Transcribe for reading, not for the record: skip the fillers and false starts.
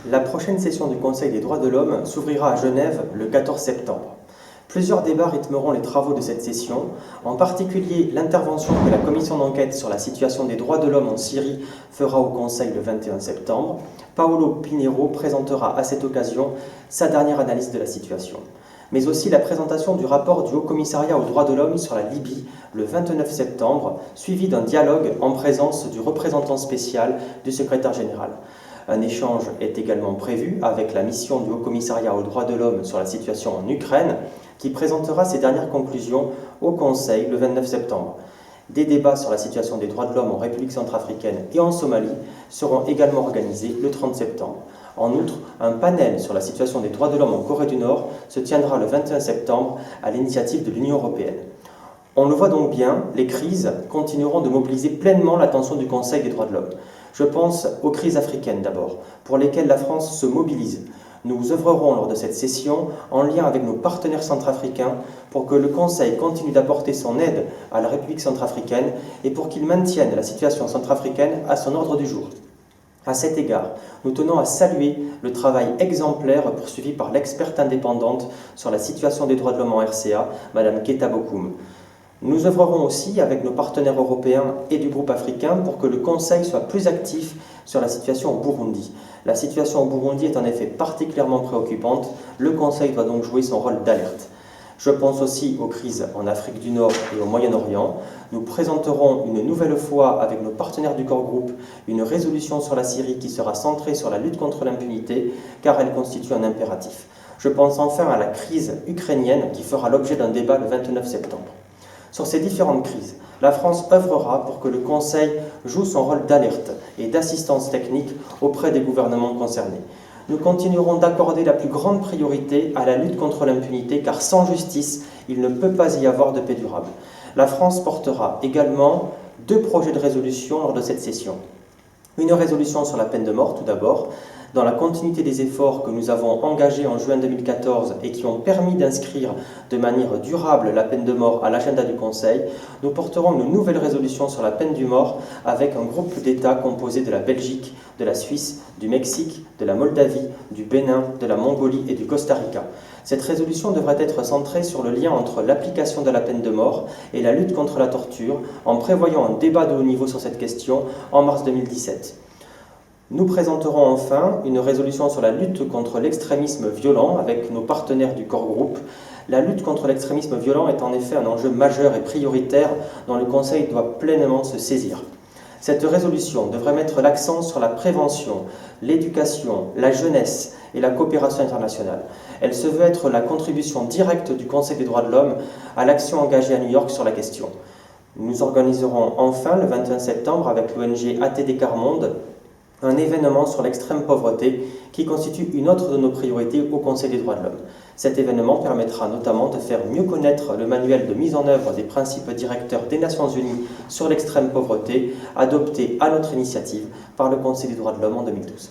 La prochaine session du Conseil des droits de l'homme s'ouvrira à Genève le 14 septembre. Plusieurs débats rythmeront les travaux de cette session, en particulier l'intervention que la commission d'enquête sur la situation des droits de l'homme en Syrie fera au Conseil le 21 septembre. Paolo Pinheiro présentera à cette occasion sa dernière analyse de la situation. Mais aussi la présentation du rapport du Haut-Commissariat aux droits de l'homme sur la Libye le 29 septembre, suivi d'un dialogue en présence du représentant spécial du secrétaire général. Un échange est également prévu avec la mission du Haut-Commissariat aux droits de l'homme sur la situation en Ukraine, qui présentera ses dernières conclusions au Conseil le 29 septembre. Des débats sur la situation des droits de l'homme en République centrafricaine et en Somalie seront également organisés le 30 septembre. En outre, un panel sur la situation des droits de l'homme en Corée du Nord se tiendra le 21 septembre à l'initiative de l'Union européenne. On le voit donc bien, les crises continueront de mobiliser pleinement l'attention du Conseil des droits de l'homme. Je pense aux crises africaines d'abord, pour lesquelles la France se mobilise. Nous œuvrerons lors de cette session en lien avec nos partenaires centrafricains pour que le Conseil continue d'apporter son aide à la République centrafricaine et pour qu'il maintienne la situation centrafricaine à son ordre du jour. À cet égard, nous tenons à saluer le travail exemplaire poursuivi par l'experte indépendante sur la situation des droits de l'homme en RCA, Mme Keta Bokoum. Nous œuvrerons aussi avec nos partenaires européens et du groupe africain pour que le Conseil soit plus actif sur la situation au Burundi. La situation au Burundi est en effet particulièrement préoccupante. Le Conseil doit donc jouer son rôle d'alerte. Je pense aussi aux crises en Afrique du Nord et au Moyen-Orient. Nous présenterons une nouvelle fois avec nos partenaires du Corps Group une résolution sur la Syrie qui sera centrée sur la lutte contre l'impunité car elle constitue un impératif. Je pense enfin à la crise ukrainienne qui fera l'objet d'un débat le 29 septembre. Sur ces différentes crises, la France œuvrera pour que le Conseil joue son rôle d'alerte et d'assistance technique auprès des gouvernements concernés. Nous continuerons d'accorder la plus grande priorité à la lutte contre l'impunité, car sans justice, il ne peut pas y avoir de paix durable. La France portera également 2 projets de résolution lors de cette session. Une résolution sur la peine de mort, tout d'abord, dans la continuité des efforts que nous avons engagés en juin 2014 et qui ont permis d'inscrire de manière durable la peine de mort à l'agenda du Conseil, nous porterons une nouvelle résolution sur la peine de mort avec un groupe d'États composé de la Belgique, de la Suisse, du Mexique, de la Moldavie, du Bénin, de la Mongolie et du Costa Rica. Cette résolution devrait être centrée sur le lien entre l'application de la peine de mort et la lutte contre la torture, en prévoyant un débat de haut niveau sur cette question en mars 2017. Nous présenterons enfin une résolution sur la lutte contre l'extrémisme violent avec nos partenaires du Corps Group. La lutte contre l'extrémisme violent est en effet un enjeu majeur et prioritaire dont le Conseil doit pleinement se saisir. Cette résolution devrait mettre l'accent sur la prévention, l'éducation, la jeunesse et la coopération internationale. Elle se veut être la contribution directe du Conseil des droits de l'homme à l'action engagée à New York sur la question. Nous organiserons enfin le 21 septembre avec l'ONG ATD Quart Monde un événement sur l'extrême pauvreté qui constitue une autre de nos priorités au Conseil des droits de l'homme. Cet événement permettra notamment de faire mieux connaître le manuel de mise en œuvre des principes directeurs des Nations Unies sur l'extrême pauvreté, adopté à notre initiative par le Conseil des droits de l'homme en 2012.